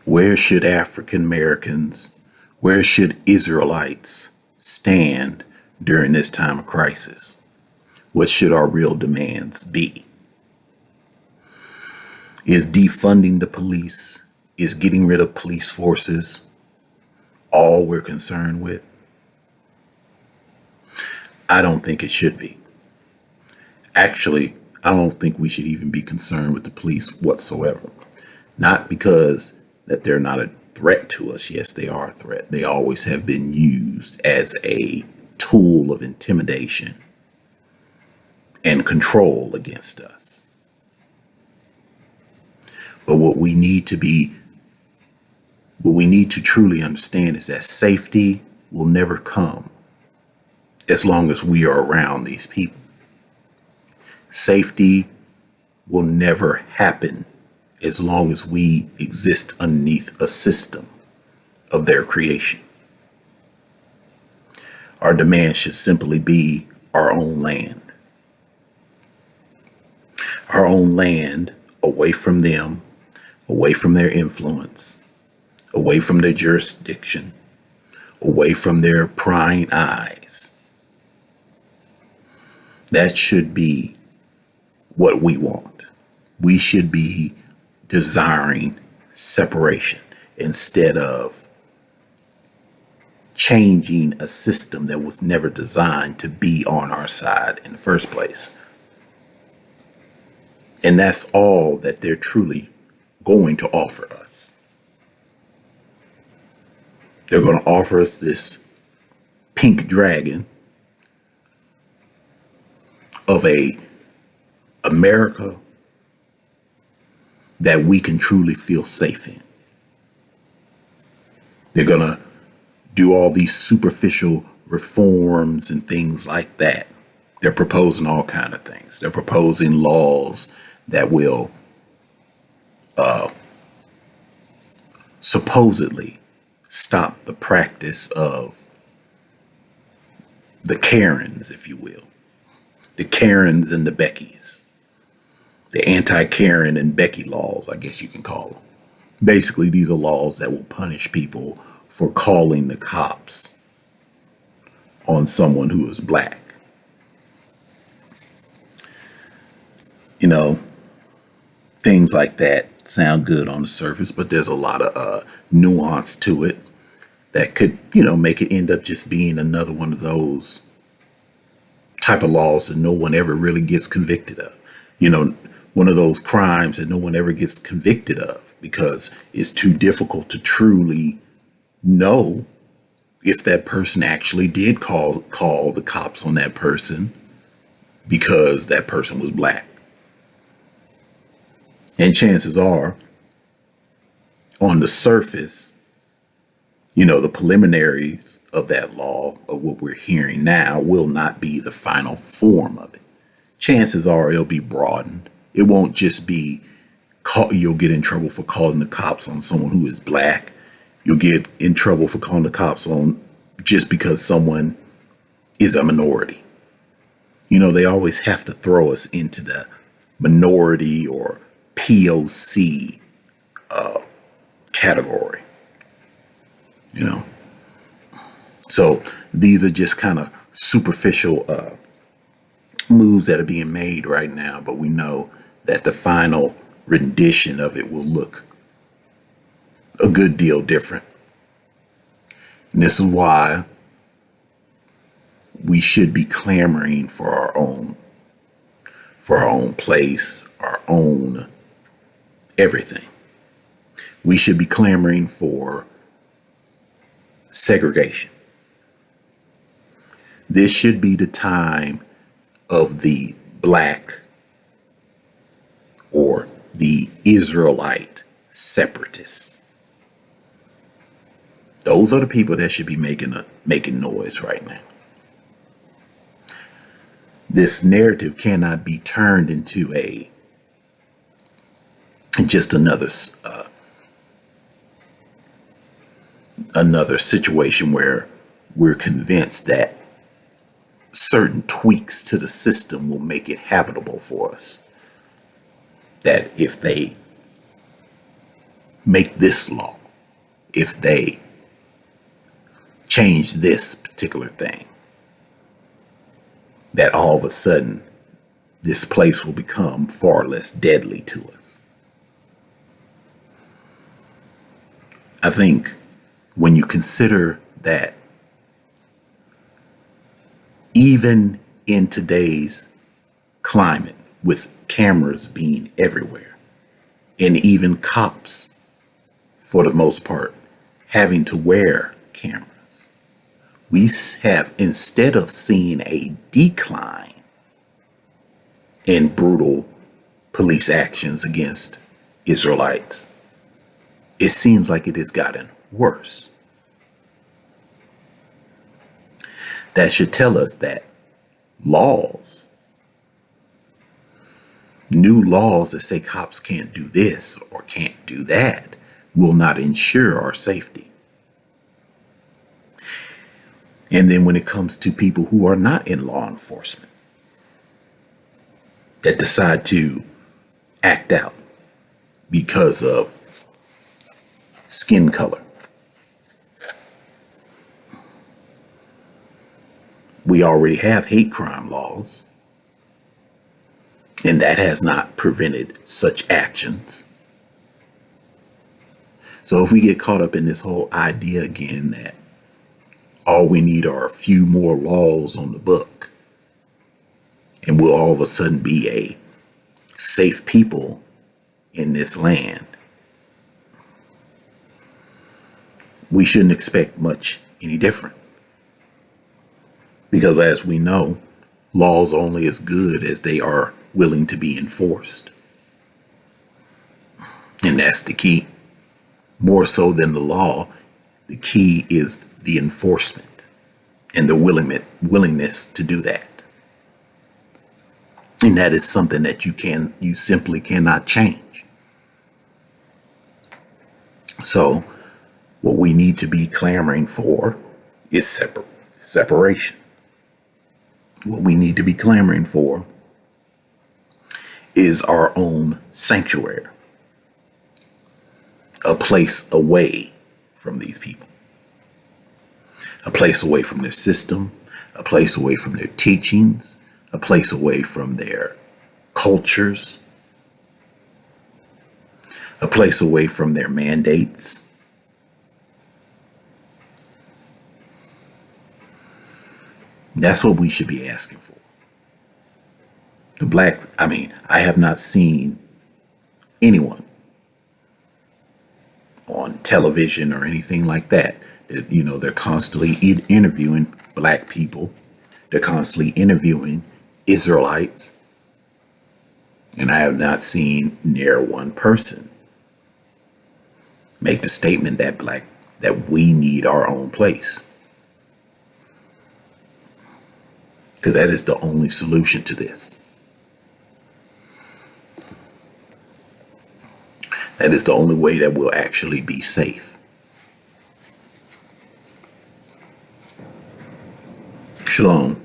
Where should African Americans, where should Israelites stand during this time of crisis? What should our real demands be? Is defunding the police, is getting rid of police forces all we're concerned with? I don't think it should be. Actually, I don't think we should even be concerned with the police whatsoever. Not because that they're not a threat to us. Yes, they are a threat. They always have been used as a tool of intimidation and control against us. But what we need to truly understand is that safety will never come as long as we are around these people. Safety will never happen as long as we exist underneath a system of their creation. Our demand should simply be our own land. Our own land, away from them, away from their influence, away from their jurisdiction, away from their prying eyes. That should be what we want. We should be desiring separation instead of changing a system that was never designed to be on our side in the first place. And that's all that they're truly going to offer us. They're going to offer us this pink dragon of a America that we can truly feel safe in. They're going to do all these superficial reforms and things like that. They're proposing all kinds of things. They're proposing laws that will supposedly stop the practice of the Karens, if you will. The Karens and the Beckys. The anti-Karen and Becky laws, I guess you can call them. Basically, these are laws that will punish people for calling the cops on someone who is black. You know, things like that sound good on the surface, but there's a lot of nuance to it that could, make it end up just being another one of those type of laws that no one ever really gets convicted of. One of those crimes that no one ever gets convicted of because it's too difficult to truly know if that person actually did call the cops on that person because that person was black. And chances are, on the surface, the preliminaries of that law, of what we're hearing now, will not be the final form of it. Chances are it'll be broadened. It won't just be you'll get in trouble for calling the cops on someone who is black. You'll get in trouble for calling the cops on just because someone is a minority. They always have to throw us into the minority or POC category. So these are just kind of superficial moves that are being made right now, but we know that the final rendition of it will look a good deal different. And this is why we should be clamoring for our own place, our own everything. We should be clamoring for segregation. This should be the time of the black or the Yisra'elite separatists. Those are the people that should be making noise right now. This narrative cannot be turned into just another situation where we're convinced that certain tweaks to the system will make it habitable for us. That if they make this law, if they change this particular thing, that all of a sudden this place will become far less deadly to us. I think when you consider that even in today's climate, with cameras being everywhere, and even cops, for the most part, having to wear cameras, we have, instead of seeing a decline in brutal police actions against Israelites, it seems like it has gotten worse. That should tell us that laws, new laws that say cops can't do this or can't do that, will not ensure our safety. And then when it comes to people who are not in law enforcement, that decide to act out because of skin color, we already have hate crime laws, and that has not prevented such actions. So if we get caught up in this whole idea again that all we need are a few more laws on the book, and we'll all of a sudden be a safe people in this land, we shouldn't expect much any different. Because as we know, laws are only as good as they are willing to be enforced. And that's the key. More so than the law, the key is the enforcement and the willingness to do that. And that is something that you simply cannot change. So what we need to be clamoring for is separation. What we need to be clamoring for is our own sanctuary, a place away from these people, a place away from their system, a place away from their teachings, a place away from their cultures, a place away from their mandates. That's what we should be asking for. I have not seen anyone on television or anything like that. They're constantly interviewing black people. They're constantly interviewing Israelites. And I have not seen near one person make the statement that we need our own place. Because that is the only solution to this. That is the only way that we'll actually be safe. Shalom.